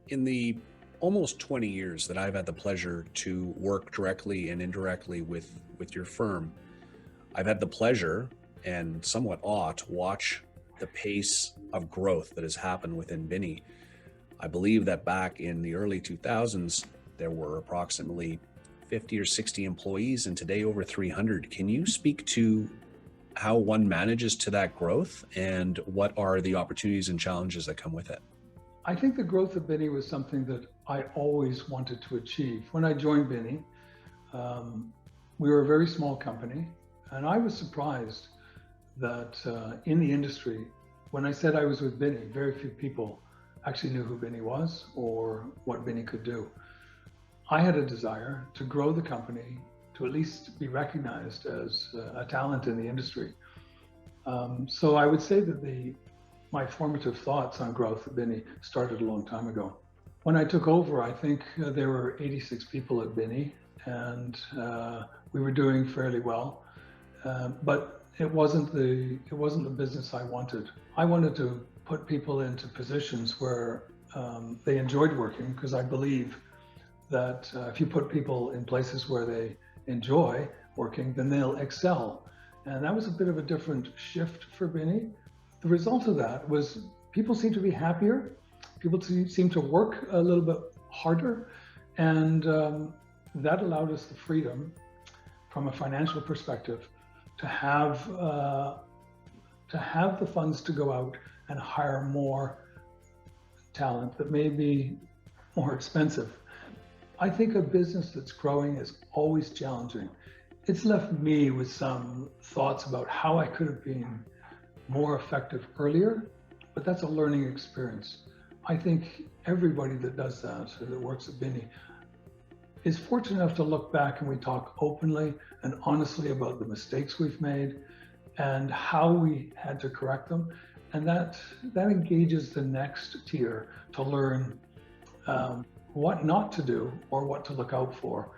In the almost 20 years that I've had the pleasure to work directly and indirectly with your firm, I've had the pleasure and somewhat awe to watch the pace of growth that has happened within Binnie. I believe that back in the early 2000s, there were approximately 50 or 60 employees, and today over 300. Can you speak to how one manages to that growth and what are the opportunities and challenges that come with it? I think the growth of Binnie was something that I always wanted to achieve. When I joined Binnie, um, we were a very small company, and I was surprised that in the industry, when I said I was with Binnie, very few people actually knew who Binnie was or what Binnie could do. I had a desire to grow the company, to at least be recognized as a talent in the industry. So I would say that my formative thoughts on growth at Binnie started a long time ago. When I took over, I think there were 86 people at Binnie, and we were doing fairly well. But it wasn't the business I wanted. I wanted to put people into positions where they enjoyed working, because I believe that if you put people in places where they enjoy working, then they'll excel. And that was a bit of a different shift for Binnie. The result of that was people seem to be happier, people seem to work a little bit harder, and that allowed us the freedom from a financial perspective to have the funds to go out and hire more talent that may be more expensive. I think a business that's growing is always challenging. It's left me with some thoughts about how I could have been more effective earlier, but that's a learning experience. I think everybody that does that, or that works at Binnie, is fortunate enough to look back and we talk openly and honestly about the mistakes we've made and how we had to correct them. And that engages the next tier to learn what not to do or what to look out for.